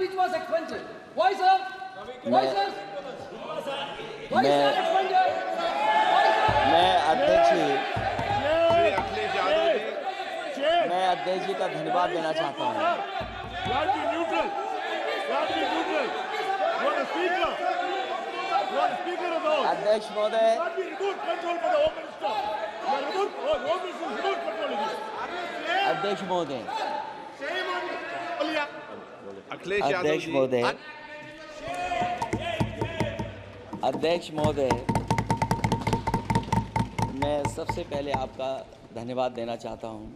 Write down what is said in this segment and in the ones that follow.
speech was expunged. Why, sir? Why, sir? Why, sir, expunged? Why, sir? मैं अध्यक्ष जी Chair. मैं अध्यक्ष जी का धन्यवाद देना चाहता हूँ। You have to be neutral. You have to be neutral. You are the speaker. You are the speaker of the House. अध्यक्ष महोदय, You have to be remote control for the Home Minister. You are remote. Home Minister is remote control of this. अध्यक्ष महोदय, अखिलेश यादव अध्यक्ष जी महोदय, अध्यक्ष महोदय, मैं सबसे पहले आपका धन्यवाद देना चाहता हूं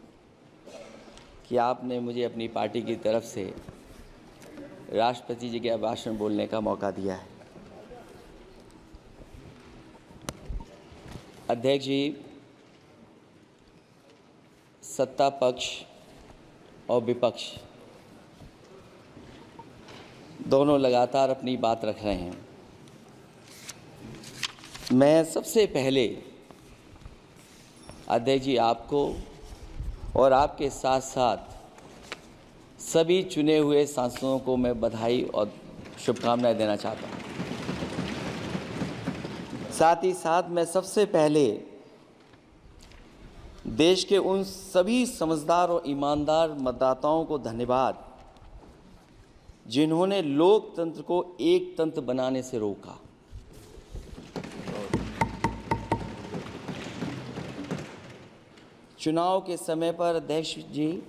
कि आपने मुझे अपनी पार्टी की तरफ से राष्ट्रपति जी के भाषण बोलने का मौका दिया है। अध्यक्ष जी, सत्ता पक्ष और विपक्ष दोनों लगातार अपनी बात रख रहे हैं। मैं सबसे पहले अध्यक्ष जी आपको और आपके साथ साथ सभी चुने हुए सांसदों को मैं बधाई और शुभकामनाएं देना चाहता हूं। साथ ही साथ मैं सबसे पहले देश के उन सभी समझदार और ईमानदार मतदाताओं को धन्यवाद जिन्होंने लोकतंत्र को एक तंत्र बनाने से रोका। चुनाव के समय पर अध्यक्ष जी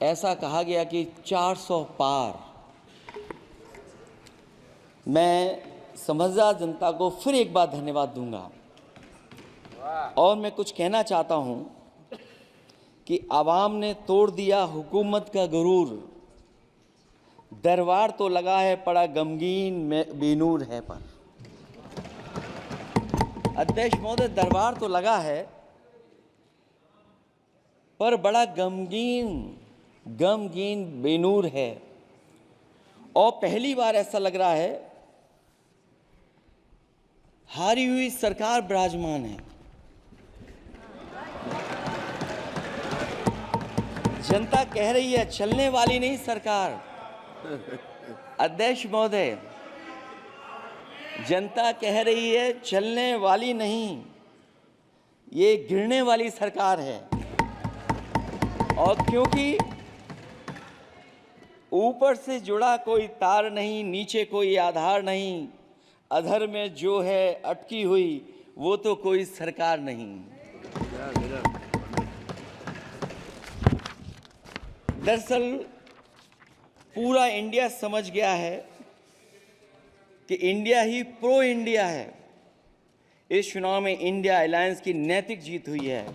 ऐसा कहा गया कि 400 पार। मैं समझदार जनता को फिर एक बार धन्यवाद दूंगा और मैं कुछ कहना चाहता हूं कि आवाम ने तोड़ दिया हुकूमत का गुरूर, दरबार तो लगा है पड़ा गमगीन में बेनूर है पर। अध्यक्ष महोदय, दरबार तो लगा है पर बड़ा गमगीन बेनूर है और पहली बार ऐसा लग रहा है हारी हुई सरकार विराजमान है। जनता कह रही है चलने वाली नहीं सरकार। अध्यक्ष महोदय, जनता कह रही है चलने वाली नहीं, ये गिरने वाली सरकार है। और क्योंकि ऊपर से जुड़ा कोई तार नहीं, नीचे कोई आधार नहीं, अधर में जो है अटकी हुई वो तो कोई सरकार नहीं। दरअसल पूरा इंडिया समझ गया है कि इंडिया ही प्रो इंडिया है। इस चुनाव में इंडिया अलायंस की नैतिक जीत हुई है।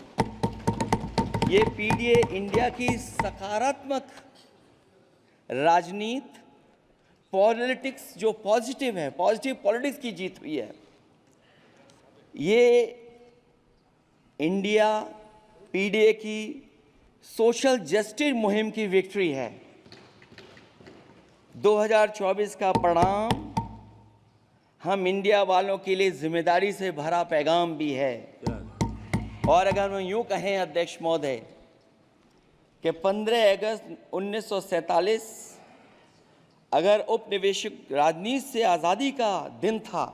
ये पीडीए इंडिया की सकारात्मक राजनीति, पॉलिटिक्स जो पॉजिटिव है, पॉजिटिव पॉलिटिक्स की जीत हुई है। ये इंडिया पीडीए की सोशल जस्टिस मुहिम की विक्ट्री है। 2024 का परिणाम हम इंडिया वालों के लिए जिम्मेदारी से भरा पैगाम भी है। और अगर हम यूँ कहें अध्यक्ष महोदय कि 15 अगस्त 1947 अगर उपनिवेशिक राजनीति से आज़ादी का दिन था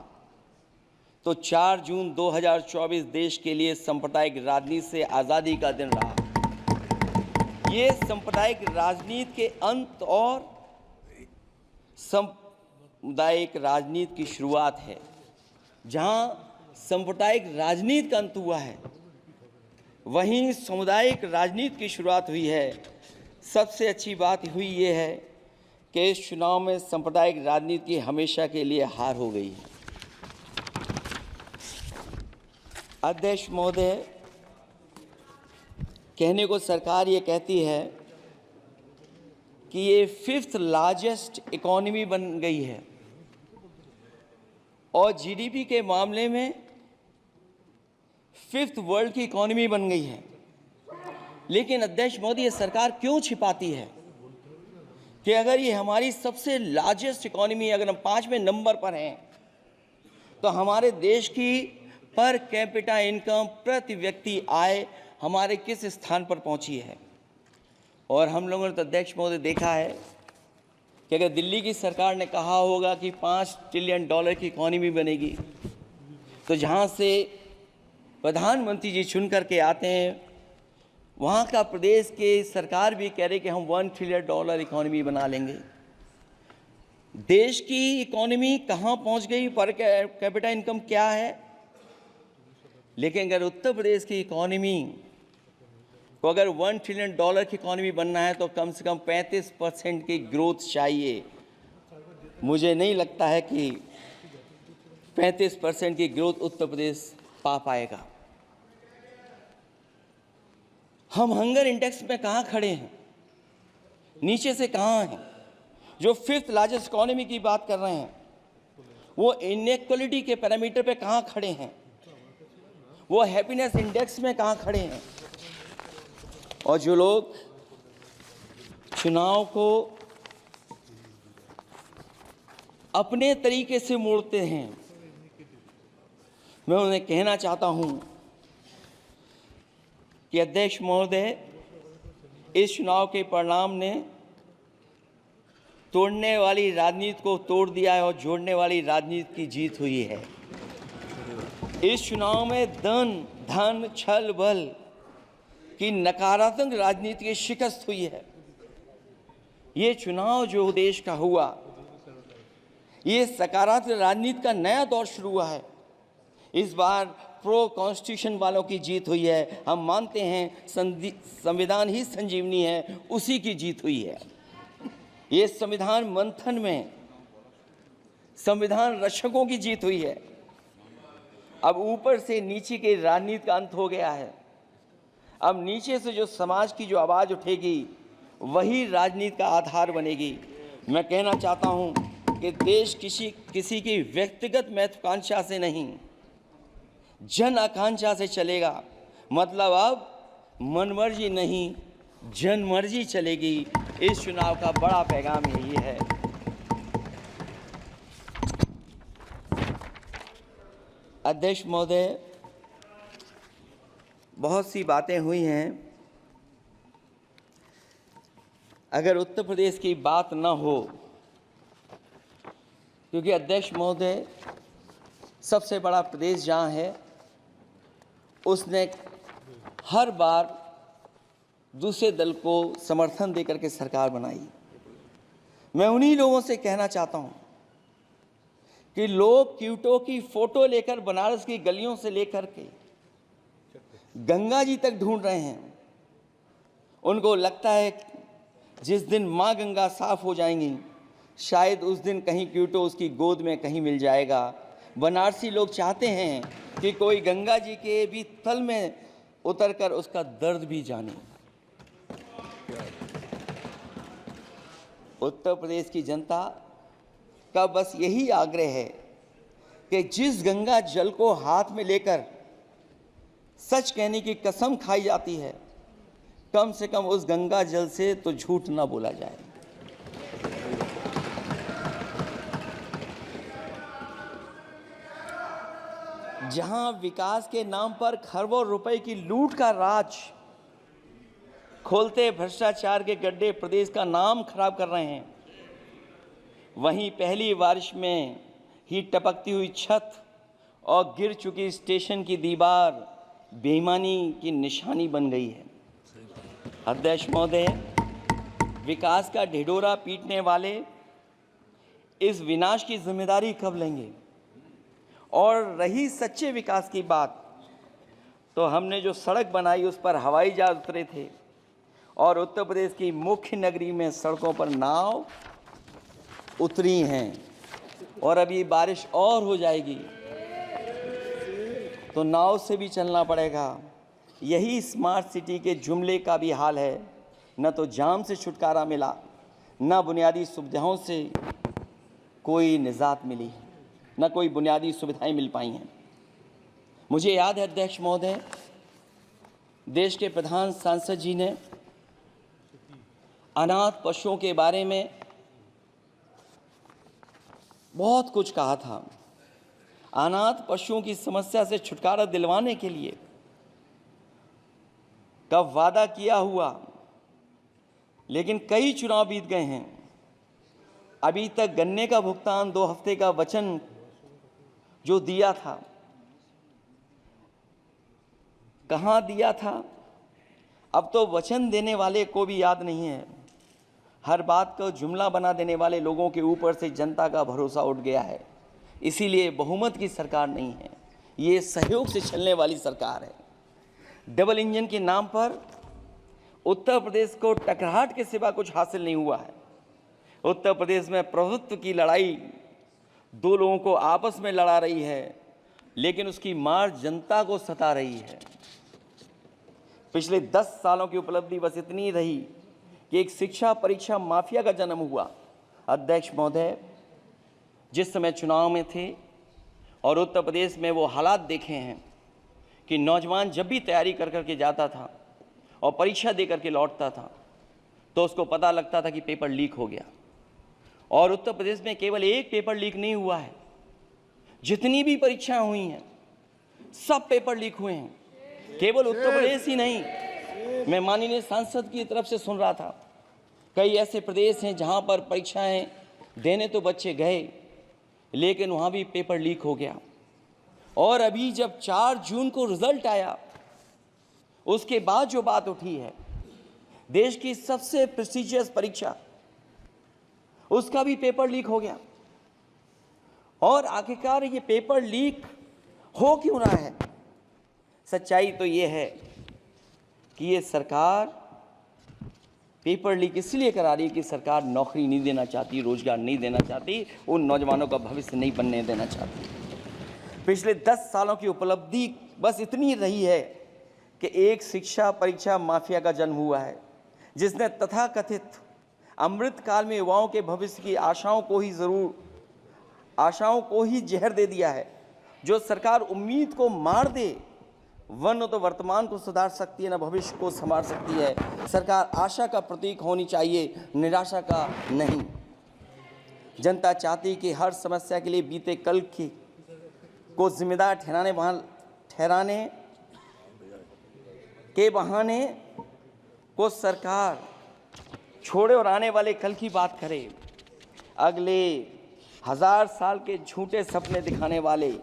तो 4 जून 2024 देश के लिए सांप्रदायिक राजनीति से आज़ादी का दिन रहा। ये सांप्रदायिक राजनीति के अंत और सामुदायिक राजनीति की शुरुआत है। जहां सांप्रदायिक राजनीति का अंत हुआ है वहीं सामुदायिक राजनीति की शुरुआत हुई है। सबसे अच्छी बात हुई ये है कि इस चुनाव में सांप्रदायिक राजनीति की हमेशा के लिए हार हो गई है। अध्यक्ष महोदय, कहने को सरकार ये कहती है कि ये 5th लार्जेस्ट इकोनॉमी बन गई है और जीडीपी के मामले में 5th वर्ल्ड की इकोनॉमी बन गई है। लेकिन अध्यक्ष मोदी, ये सरकार क्यों छिपाती है कि अगर ये हमारी सबसे लार्जेस्ट इकोनॉमी, अगर हम 5वें नंबर पर हैं, तो हमारे देश की पर कैपिटा इनकम, प्रति व्यक्ति आय हमारे किस स्थान पर पहुंची है। और हम लोगों ने तो अध्यक्ष महोदय देखा है कि अगर दिल्ली की सरकार ने कहा होगा कि $5 ट्रिलियन की इकॉनमी बनेगी, तो जहाँ से प्रधानमंत्री जी चुन करके आते हैं, वहाँ का प्रदेश के सरकार भी कह रहे कि हम $1 ट्रिलियन इकॉनमी बना लेंगे। देश की इकॉनमी कहाँ पहुँच गई, पर कैपिटा इनकम क्या है, लेकिन अगर उत्तर प्रदेश की इकॉनमी को अगर $1 ट्रिलियन की इकॉनमी बनना है तो कम से कम 35% की ग्रोथ चाहिए। मुझे नहीं लगता है कि 35% की ग्रोथ उत्तर प्रदेश पा पाएगा। हम हंगर इंडेक्स में कहाँ खड़े हैं, नीचे से कहाँ हैं। जो 5th लार्जेस्ट इकॉनमी की बात कर रहे हैं, वो इनइक्वालिटी के पैरामीटर पे कहाँ खड़े हैं, वो हैप्पीनेस इंडेक्स में कहाँ खड़े हैं। और जो लोग चुनाव को अपने तरीके से मोड़ते हैं, मैं उन्हें कहना चाहता हूं कि अध्यक्ष महोदय, इस चुनाव के परिणाम ने तोड़ने वाली राजनीति को तोड़ दिया है और जोड़ने वाली राजनीति की जीत हुई है। इस चुनाव में धन छल बल की नकारात्मक राजनीति की शिकस्त हुई है। ये चुनाव जो देश का हुआ, ये सकारात्मक राजनीति का नया दौर शुरू हुआ है। इस बार प्रो कॉन्स्टिट्यूशन वालों की जीत हुई है। हम मानते हैं संविधान ही संजीवनी है, उसी की जीत हुई है। ये संविधान मंथन में संविधान रक्षकों की जीत हुई है। अब ऊपर से नीचे की राजनीति का अंत हो गया है। अब नीचे से जो समाज की जो आवाज़ उठेगी, वही राजनीति का आधार बनेगी। मैं कहना चाहता हूं कि देश किसी की व्यक्तिगत महत्वाकांक्षा से नहीं, जन आकांक्षा से चलेगा। मतलब अब मनमर्जी नहीं, जनमर्जी चलेगी। इस चुनाव का बड़ा पैगाम यही है। अध्यक्ष महोदय, बहुत सी बातें हुई हैं। अगर उत्तर प्रदेश की बात न हो, क्योंकि अध्यक्ष महोदय सबसे बड़ा प्रदेश जहाँ है, उसने हर बार दूसरे दल को समर्थन देकर के सरकार बनाई। मैं उन्हीं लोगों से कहना चाहता हूँ कि लोग क्यूटो की फोटो लेकर बनारस की गलियों से लेकर के गंगा जी तक ढूंढ रहे हैं। उनको लगता है जिस दिन माँ गंगा साफ हो जाएंगी, शायद उस दिन कहीं क्यूटो उसकी गोद में कहीं मिल जाएगा। बनारसी लोग चाहते हैं कि कोई गंगा जी के भी तल में उतरकर उसका दर्द भी जाने। उत्तर प्रदेश की जनता का बस यही आग्रह है कि जिस गंगा जल को हाथ में लेकर सच कहने की कसम खाई जाती है, कम से कम उस गंगा जल से तो झूठ ना बोला जाए। जहां विकास के नाम पर खरबों रुपए की लूट का राज खोलते भ्रष्टाचार के गड्ढे प्रदेश का नाम खराब कर रहे हैं, वहीं पहली बारिश में ही टपकती हुई छत और गिर चुकी स्टेशन की दीवार बेईमानी की निशानी बन गई है। अध्यक्ष महोदय, विकास का ढिढोरा पीटने वाले इस विनाश की जिम्मेदारी कब लेंगे? और रही सच्चे विकास की बात, तो हमने जो सड़क बनाई उस पर हवाई जहाज उतरे थे और उत्तर प्रदेश की मुख्य नगरी में सड़कों पर नाव उतरी हैं। और अभी बारिश और हो जाएगी तो नाव से भी चलना पड़ेगा। यही स्मार्ट सिटी के जुमले का भी हाल है। न तो जाम से छुटकारा मिला, न बुनियादी सुविधाओं से कोई निजात मिली, न कोई बुनियादी सुविधाएं मिल पाई हैं। मुझे याद है अध्यक्ष महोदय, देश के प्रधान सांसद जी ने अनाथ पशुओं के बारे में बहुत कुछ कहा था। अनाथ पशुओं की समस्या से छुटकारा दिलवाने के लिए का वादा किया हुआ लेकिन कई चुनाव बीत गए हैं, अभी तक गन्ने का भुगतान 2 हफ्ते का वचन जो दिया था, कहां दिया था? अब तो वचन देने वाले को भी याद नहीं है। हर बात को जुमला बना देने वाले लोगों के ऊपर से जनता का भरोसा उठ गया है। इसीलिए बहुमत की सरकार नहीं है, ये सहयोग से चलने वाली सरकार है। डबल इंजन के नाम पर उत्तर प्रदेश को टकराहट के सिवा कुछ हासिल नहीं हुआ है। उत्तर प्रदेश में प्रभुत्व की लड़ाई 2 लोगों को आपस में लड़ा रही है, लेकिन उसकी मार जनता को सता रही है। पिछले 10 सालों की उपलब्धि बस इतनी रही कि एक शिक्षा परीक्षा माफिया का जन्म हुआ। अध्यक्ष महोदय, जिस समय चुनाव में थे और उत्तर प्रदेश में वो हालात देखे हैं कि नौजवान जब भी तैयारी कर करके जाता था और परीक्षा दे करके लौटता था तो उसको पता लगता था कि पेपर लीक हो गया। और उत्तर प्रदेश में केवल एक पेपर लीक नहीं हुआ है, जितनी भी परीक्षाएं हुई हैं सब पेपर लीक हुए हैं। केवल उत्तर प्रदेश ही नहीं, मैं माननीय सांसद की तरफ से सुन रहा था, कई ऐसे प्रदेश हैं जहां पर परीक्षाएं देने तो बच्चे गए लेकिन वहां भी पेपर लीक हो गया। और अभी जब 4 जून को रिजल्ट आया, उसके बाद जो बात उठी है, देश की सबसे प्रेस्टिजियस परीक्षा, उसका भी पेपर लीक हो गया। और आखिरकार ये पेपर लीक हो क्यों रहा है? सच्चाई तो ये है कि ये सरकार पेपर लीक इसलिए करा रही है कि सरकार नौकरी नहीं देना चाहती, रोजगार नहीं देना चाहती, उन नौजवानों का भविष्य नहीं बनने देना चाहती। पिछले 10 सालों की उपलब्धि बस इतनी रही है कि एक शिक्षा परीक्षा माफिया का जन्म हुआ है, जिसने तथाकथित अमृत काल में युवाओं के भविष्य की आशाओं को ही जहर दे दिया है। जो सरकार उम्मीद को मार दे, वह न तो वर्तमान को सुधार सकती है, न भविष्य को संवार सकती है। सरकार आशा का प्रतीक होनी चाहिए, निराशा का नहीं। जनता चाहती कि हर समस्या के लिए बीते कल को जिम्मेदार ठहराने के बहाने को सरकार छोड़े और आने वाले कल की बात करे। अगले 1000 साल के झूठे सपने दिखाने वाले,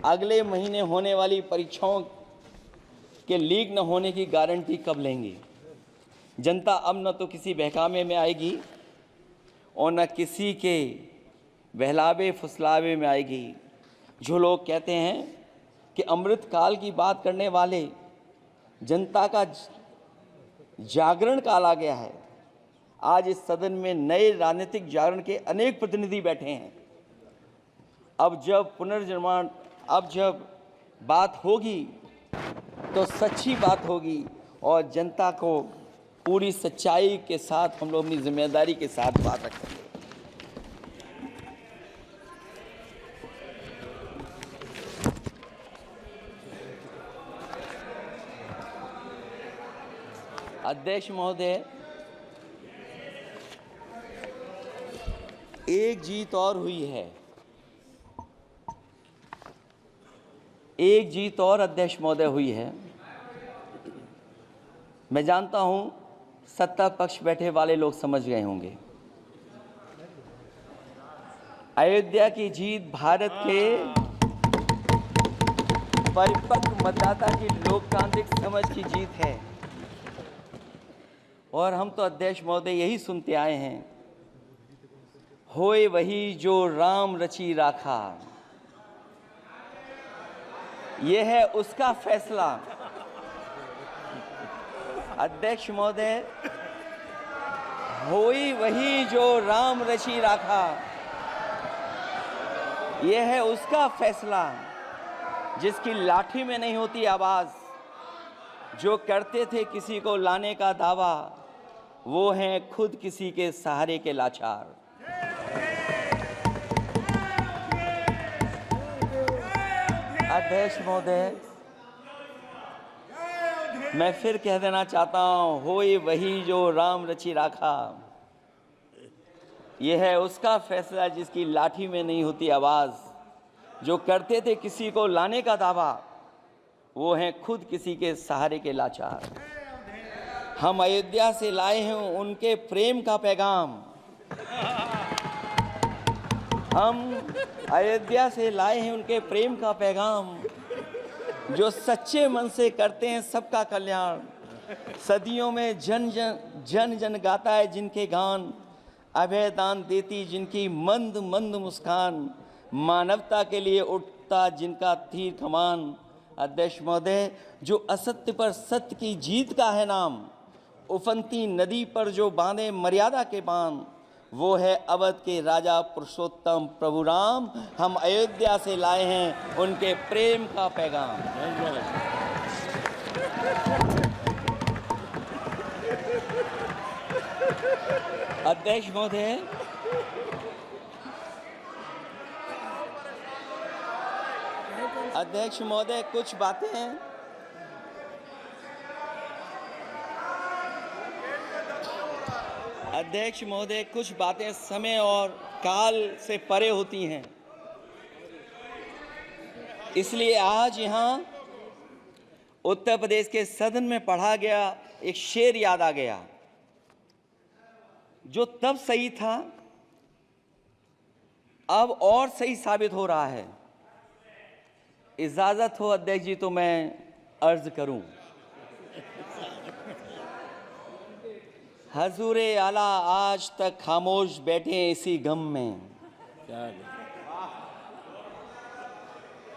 अगले महीने होने वाली परीक्षाओं के लीक न होने की गारंटी कब लेंगे? जनता अब न तो किसी बहकावे में आएगी और न किसी के बहलावे फुसलावे में आएगी। जो लोग कहते हैं कि अमृत काल की बात करने वाले, जनता का जागरण काल आ गया है। आज इस सदन में नए राजनीतिक जागरण के अनेक प्रतिनिधि बैठे हैं। अब जब बात होगी तो सच्ची बात होगी और जनता को पूरी सच्चाई के साथ हम लोग अपनी जिम्मेदारी के साथ बात रखेंगे। अध्यक्ष महोदय, एक जीत और हुई है, एक जीत और अध्यक्ष महोदय हुई है। मैं जानता हूं सत्ता पक्ष बैठे वाले लोग समझ गए होंगे। अयोध्या की जीत भारत के परिपक्व मतदाता की लोकतांत्रिक समझ की जीत है। और हम तो अध्यक्ष महोदय यही सुनते आए हैं, होए वही जो राम रची राखा, यह है उसका फैसला। अध्यक्ष महोदय, होई वही जो राम रची राखा, यह है उसका फैसला, जिसकी लाठी में नहीं होती आवाज। जो करते थे किसी को लाने का दावा, वो हैं खुद किसी के सहारे के लाचार। अध्यक्ष महोदय, मैं फिर कह देना चाहता हूं, होए वही जो राम रची राखा, यह है उसका फैसला, जिसकी लाठी में नहीं होती आवाज। जो करते थे किसी को लाने का दावा, वो हैं खुद किसी के सहारे के लाचार। हम अयोध्या से लाए हैं उनके प्रेम का पैगाम। हम अयोध्या से लाए हैं उनके प्रेम का पैगाम, जो सच्चे मन से करते हैं सबका कल्याण। सदियों में जन जन गाता है जिनके गान, अभय दान देती जिनकी मंद मंद मुस्कान, मानवता के लिए उठता जिनका तीर कमान। अध्यक्ष महोदय, जो असत्य पर सत्य की जीत का है नाम, उफनती नदी पर जो बांधे मर्यादा के बांध, वो है अवध के राजा पुरुषोत्तम प्रभु राम। हम अयोध्या से लाए हैं उनके प्रेम का पैगाम। अध्यक्ष महोदय, अध्यक्ष महोदय, कुछ बातें अध्यक्ष महोदय, कुछ बातें समय और काल से परे होती हैं, इसलिए आज यहाँ उत्तर प्रदेश के सदन में पढ़ा गया एक शेर याद आ गया, जो तब सही था अब और सही साबित हो रहा है। इजाजत हो अध्यक्ष जी तो मैं अर्ज करूं। हजूरे आला आज तक खामोश बैठे इसी गम में,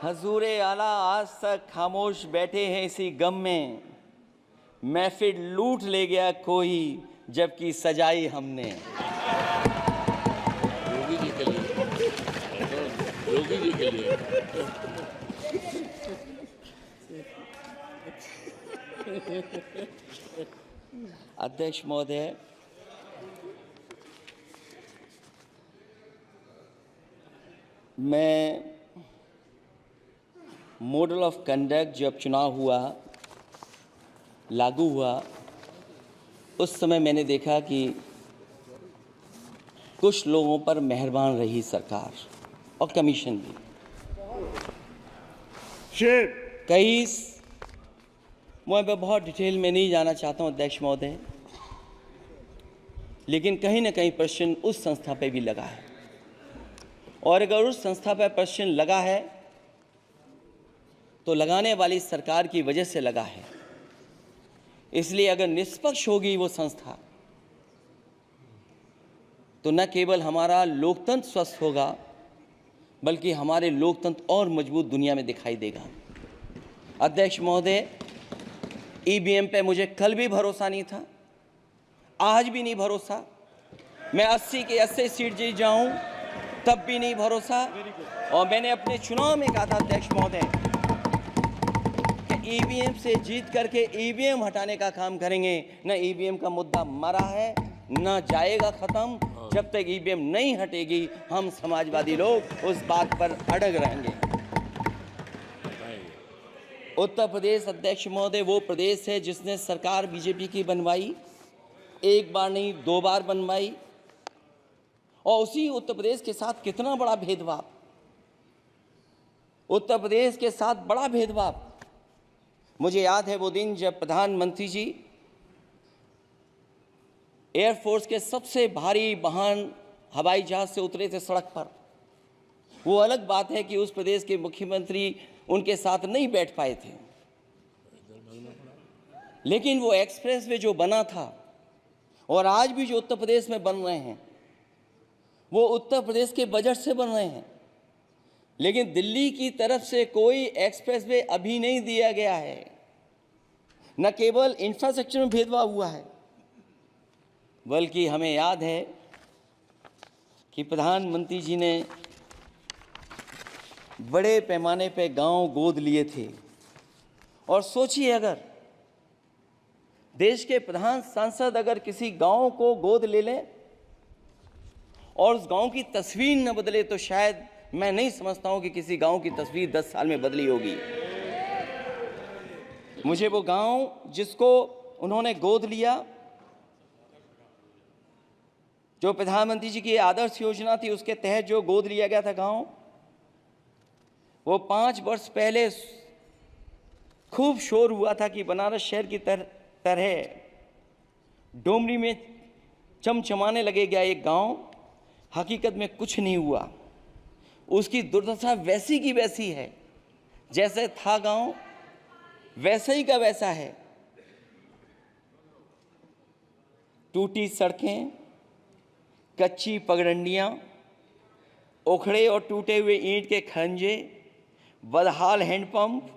हजूरे आला आज तक खामोश बैठे हैं इसी गम में, महफिल लूट ले गया कोई जबकि सजाई हमने। योगी जी के लिए, योगी जी के लिए। अध्यक्ष महोदय, मैं मॉडल ऑफ कंडक्ट जब चुनाव हुआ, लागू हुआ, उस समय मैंने देखा कि कुछ लोगों पर मेहरबान रही सरकार और कमीशन भी। कई मैं बहुत डिटेल में नहीं जाना चाहता हूं अध्यक्ष महोदय, लेकिन कहीं ना कहीं प्रश्न उस संस्था पे भी लगा है, और अगर उस संस्था पर प्रश्न लगा है तो लगाने वाली सरकार की वजह से लगा है। इसलिए अगर निष्पक्ष होगी वो संस्था तो न केवल हमारा लोकतंत्र स्वस्थ होगा, बल्कि हमारे लोकतंत्र और मजबूत दुनिया में दिखाई देगा। अध्यक्ष महोदय, ईवीएम पे मुझे कल भी भरोसा नहीं था, आज भी नहीं भरोसा। मैं 80 के 80 सीट जीत जाऊं तब भी नहीं भरोसा। और मैंने अपने चुनाव में कहा था अध्यक्ष महोदय कि ईवीएम से जीत करके ईवीएम हटाने का काम करेंगे। न ईवीएम का मुद्दा मरा है, न जाएगा खत्म। जब तक ईवीएम नहीं हटेगी हम समाजवादी लोग उस बात पर अड़ग रहेंगे। उत्तर प्रदेश अध्यक्ष महोदय वो प्रदेश है जिसने सरकार बीजेपी की बनवाई, एक बार नहीं 2 बार बनवाई, और उसी उत्तर प्रदेश के साथ कितना बड़ा भेदभाव, उत्तर प्रदेश के साथ बड़ा भेदभाव। मुझे याद है वो दिन जब प्रधानमंत्री जी एयरफोर्स के सबसे भारी वाहन हवाई जहाज से उतरे थे सड़क पर। वो अलग बात है कि उस प्रदेश के मुख्यमंत्री उनके साथ नहीं बैठ पाए थे, लेकिन वो एक्सप्रेसवे जो बना था और आज भी जो उत्तर प्रदेश में बन रहे हैं वो उत्तर प्रदेश के बजट से बन रहे हैं। लेकिन दिल्ली की तरफ से कोई एक्सप्रेसवे अभी नहीं दिया गया है। न केवल इंफ्रास्ट्रक्चर में भेदभाव हुआ है, बल्कि हमें याद है कि प्रधानमंत्री जी ने बड़े पैमाने पे गांव गोद लिए थे। और सोचिए, अगर देश के प्रधान सांसद अगर किसी गांव को गोद ले लें और उस गांव की तस्वीर न बदले, तो शायद मैं नहीं समझता हूं कि किसी गांव की तस्वीर 10 साल में बदली होगी। मुझे वो गांव जिसको उन्होंने गोद लिया, जो प्रधानमंत्री जी की आदर्श योजना थी उसके तहत जो गोद लिया गया था गांव, वो 5 वर्ष पहले खूब शोर हुआ था कि बनारस शहर की तरह डोमरी में चमचमाने लगेगा एक गांव, हकीकत में कुछ नहीं हुआ। उसकी दुर्दशा वैसी की वैसी है, जैसे था गांव वैसा ही का वैसा है। टूटी सड़कें, कच्ची पगडंडियां, उखड़े और टूटे हुए ईंट के खंजे, बदहाल हैंडपंप,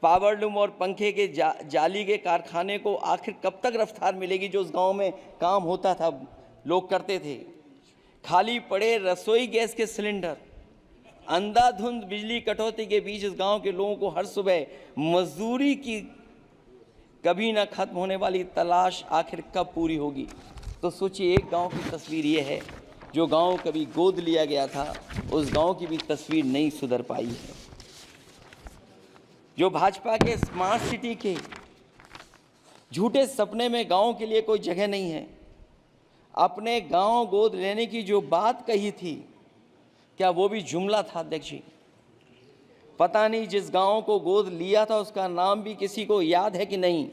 पावरलूम और पंखे के जाली के कारखाने को आखिर कब तक रफ्तार मिलेगी जो उस गांव में काम होता था, लोग करते थे। खाली पड़े रसोई गैस के सिलेंडर, अंधाधुंध बिजली कटौती के बीच इस गांव के लोगों को हर सुबह मजदूरी की कभी ना खत्म होने वाली तलाश आखिर कब पूरी होगी। तो सोचिए, एक गांव की तस्वीर ये है। जो गांव कभी गोद लिया गया था, उस गांव की भी तस्वीर नहीं सुधर पाई है। जो भाजपा के स्मार्ट सिटी के झूठे सपने में गांव के लिए कोई जगह नहीं है। अपने गांव गोद लेने की जो बात कही थी, क्या वो भी जुमला था अध्यक्ष जी? पता नहीं जिस गांव को गोद लिया था उसका नाम भी किसी को याद है कि नहीं।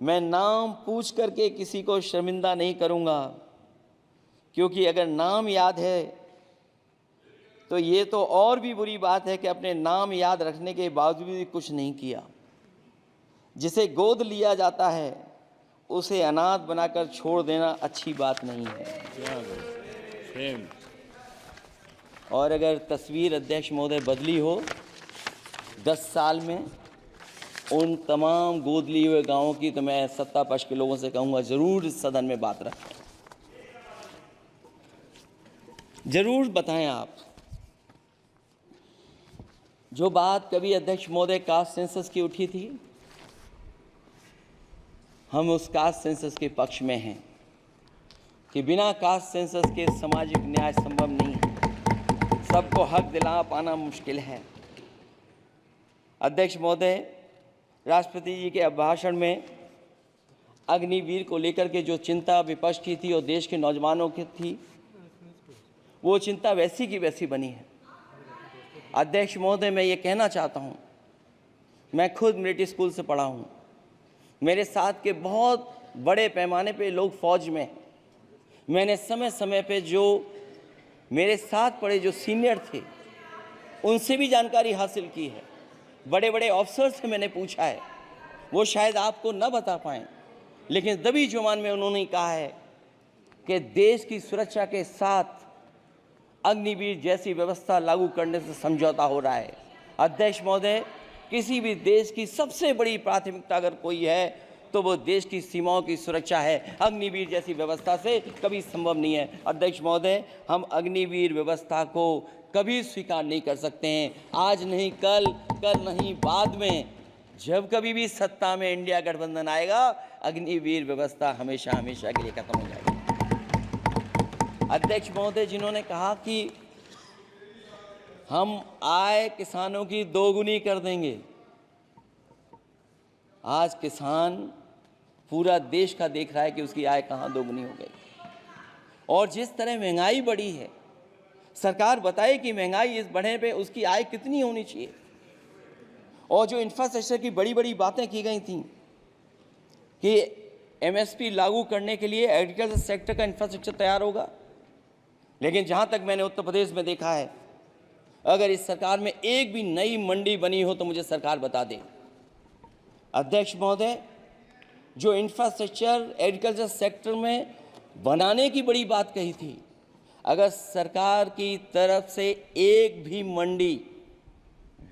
मैं नाम पूछ करके किसी को शर्मिंदा नहीं करूंगा, क्योंकि अगर नाम याद है तो ये तो और भी बुरी बात है कि अपने नाम याद रखने के बावजूद भी कुछ नहीं किया। जिसे गोद लिया जाता है उसे अनाथ बनाकर छोड़ देना अच्छी बात नहीं है। और अगर तस्वीर अध्यक्ष महोदय बदली हो 10 साल में उन तमाम गोद लिए हुए गांवों की, तो मैं सत्ता पक्ष के लोगों से कहूँगा ज़रूर इस सदन में बात रखें, ज़रूर बताएं आप। जो बात कभी अध्यक्ष महोदय कास्ट सेंसस की उठी थी, हम उस कास्ट सेंसस के पक्ष में हैं कि बिना कास्ट सेंसस के सामाजिक न्याय संभव नहीं है। सबको हक दिला पाना मुश्किल है। अध्यक्ष महोदय, राष्ट्रपति जी के अभिभाषण में अग्निवीर को लेकर के जो चिंता विपक्ष की थी और देश के नौजवानों की थी, वो चिंता वैसी की वैसी बनी है। अध्यक्ष महोदय, मैं ये कहना चाहता हूँ, मैं खुद मिलिट्री स्कूल से पढ़ा हूँ। मेरे साथ के बहुत बड़े पैमाने पे लोग फौज में हैं। मैंने समय समय पे जो मेरे साथ पढ़े जो सीनियर थे उनसे भी जानकारी हासिल की है। बड़े बड़े ऑफिसर से मैंने पूछा है, वो शायद आपको न बता पाएँ, लेकिन दबी जुबान में उन्होंने कहा है कि देश की सुरक्षा के साथ अग्निवीर जैसी व्यवस्था लागू करने से समझौता हो रहा है। अध्यक्ष महोदय, किसी भी देश की सबसे बड़ी प्राथमिकता अगर कोई है तो वो देश की सीमाओं की सुरक्षा है। अग्निवीर जैसी व्यवस्था से कभी संभव नहीं है। अध्यक्ष महोदय, हम अग्निवीर व्यवस्था को कभी स्वीकार नहीं कर सकते हैं। आज नहीं कल, कल नहीं बाद में, जब कभी भी सत्ता में इंडिया गठबंधन आएगा, अग्निवीर व्यवस्था हमेशा हमेशा के लिए खत्म हो जाएगी। अध्यक्ष महोदय, जिन्होंने कहा कि हम आय किसानों की दोगुनी कर देंगे, आज किसान पूरा देश का देख रहा है कि उसकी आय कहाँ दोगुनी हो गई। और जिस तरह महंगाई बढ़ी है, सरकार बताए कि महंगाई इस बढ़ने पे उसकी आय कितनी होनी चाहिए। और जो इंफ्रास्ट्रक्चर की बड़ी बड़ी बातें की गई थी कि एमएसपी लागू करने के लिए एग्रीकल्चर सेक्टर का इंफ्रास्ट्रक्चर तैयार होगा, लेकिन जहाँ तक मैंने उत्तर प्रदेश में देखा है, अगर इस सरकार में एक भी नई मंडी बनी हो तो मुझे सरकार बता दे। अध्यक्ष महोदय, जो इंफ्रास्ट्रक्चर एग्रीकल्चर सेक्टर में बनाने की बड़ी बात कही थी, अगर सरकार की तरफ से एक भी मंडी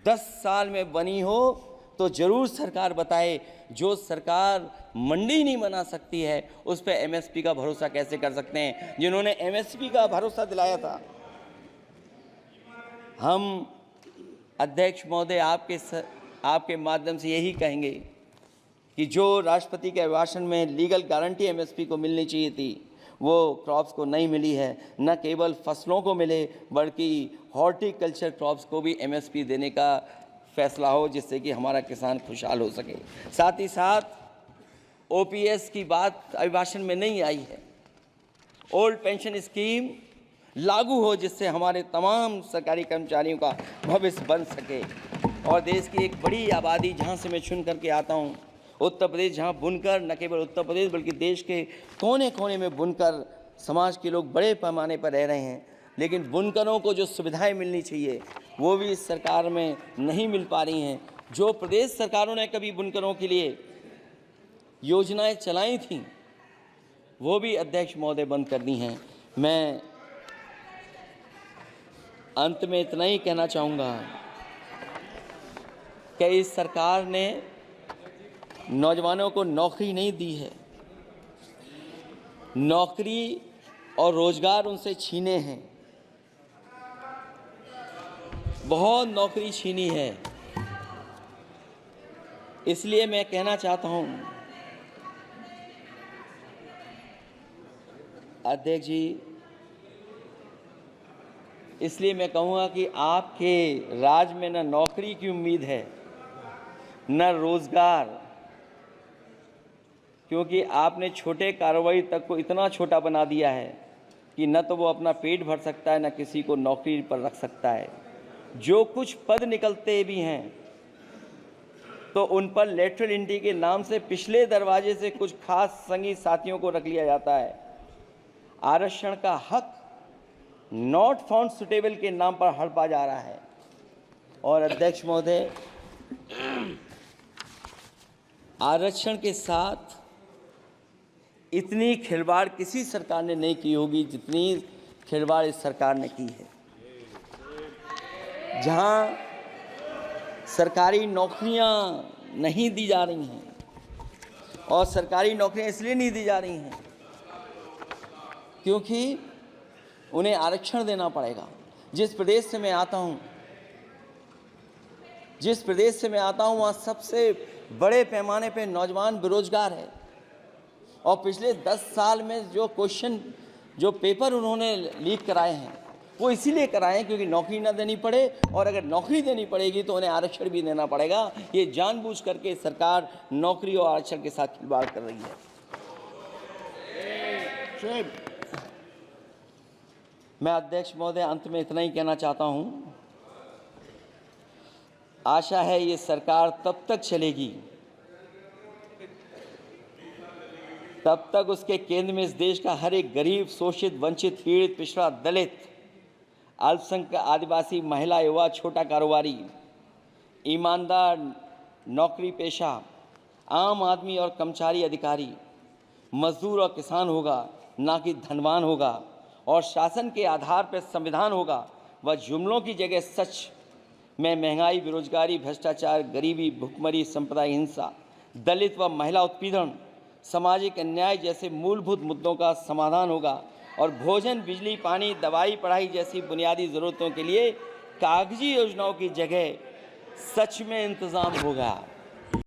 10 साल में बनी हो तो ज़रूर सरकार बताए। जो सरकार मंडी नहीं बना सकती है उस पर एमएसपी का भरोसा कैसे कर सकते हैं? जिन्होंने एमएसपी का भरोसा दिलाया था। हम अध्यक्ष महोदय आपके माध्यम से यही कहेंगे कि जो राष्ट्रपति के अभिभाषण में लीगल गारंटी एमएसपी को मिलनी चाहिए थी, वो क्रॉप्स को नहीं मिली है। न केवल फसलों को मिले बल्कि हॉर्टिकल्चर क्रॉप्स को भी एमएसपी देने का फैसला हो, जिससे कि हमारा किसान खुशहाल हो सके। साथ ही साथ ओपीएस की बात अभिभाषण में नहीं आई है। ओल्ड पेंशन स्कीम लागू हो, जिससे हमारे तमाम सरकारी कर्मचारियों का भविष्य बन सके। और देश की एक बड़ी आबादी, जहाँ से मैं चुन करके आता हूँ, उत्तर प्रदेश जहां बुनकर, न केवल उत्तर प्रदेश बल्कि देश के कोने कोने में बुनकर समाज के लोग बड़े पैमाने पर रह रहे हैं, लेकिन बुनकरों को जो सुविधाएं मिलनी चाहिए वो भी इस सरकार में नहीं मिल पा रही हैं। जो प्रदेश सरकारों ने कभी बुनकरों के लिए योजनाएं चलाई थीं वो भी अध्यक्ष महोदय बंद कर दी हैं। मैं अंत में इतना ही कहना चाहूँगा कि इस सरकार ने नौजवानों को नौकरी नहीं दी है, नौकरी और रोजगार उनसे छीने हैं, बहुत नौकरी छीनी है। इसलिए मैं कहना चाहता हूं अध्यक्ष जी, इसलिए मैं कहूँगा कि आपके राज में न नौकरी की उम्मीद है न रोजगार, क्योंकि आपने छोटे कारोबारी तक को इतना छोटा बना दिया है कि न तो वो अपना पेट भर सकता है न किसी को नौकरी पर रख सकता है। जो कुछ पद निकलते भी हैं तो उन पर लेटरल एंट्री के नाम से पिछले दरवाजे से कुछ खास संगी साथियों को रख लिया जाता है। आरक्षण का हक नॉट फाउंड सुटेबल के नाम पर हड़पा जा रहा है। और अध्यक्ष महोदय, आरक्षण के साथ इतनी खिलवाड़ किसी सरकार ने नहीं की होगी जितनी खिलवाड़ इस सरकार ने की है। जहां सरकारी नौकरियां नहीं दी जा रही हैं, और सरकारी नौकरियां इसलिए नहीं दी जा रही हैं क्योंकि उन्हें आरक्षण देना पड़ेगा। जिस प्रदेश से मैं आता हूं वहाँ सबसे बड़े पैमाने पे नौजवान बेरोजगार है, और पिछले 10 साल में जो क्वेश्चन, जो पेपर उन्होंने लीक कराए हैं वो इसीलिए कराए हैं क्योंकि नौकरी ना देनी पड़े, और अगर नौकरी देनी पड़ेगी तो उन्हें आरक्षण भी देना पड़ेगा। ये जानबूझ करके सरकार नौकरी और आरक्षण के साथ खिलवाड़ कर रही है। मैं अध्यक्ष महोदय अंत में इतना ही कहना चाहता हूं, आशा है ये सरकार तब तक चलेगी तब तक उसके केंद्र में इस देश का हर एक गरीब, शोषित, वंचित, पीड़ित, पिछड़ा, दलित, अल्पसंख्यक, आदिवासी, महिला, युवा, छोटा कारोबारी, ईमानदार, नौकरी पेशा, आम आदमी और कर्मचारी, अधिकारी, मजदूर और किसान होगा, ना कि धनवान होगा। और शासन के आधार पर संविधान होगा। वह जुमलों की जगह सच में महंगाई, बेरोजगारी, भ्रष्टाचार, गरीबी, भुखमरी, सांप्रदायिक हिंसा, दलित व महिला उत्पीड़न, सामाजिक अन्याय जैसे मूलभूत मुद्दों का समाधान होगा। और भोजन, बिजली, पानी, दवाई, पढ़ाई जैसी बुनियादी ज़रूरतों के लिए कागजी योजनाओं की जगह सच में इंतज़ाम होगा।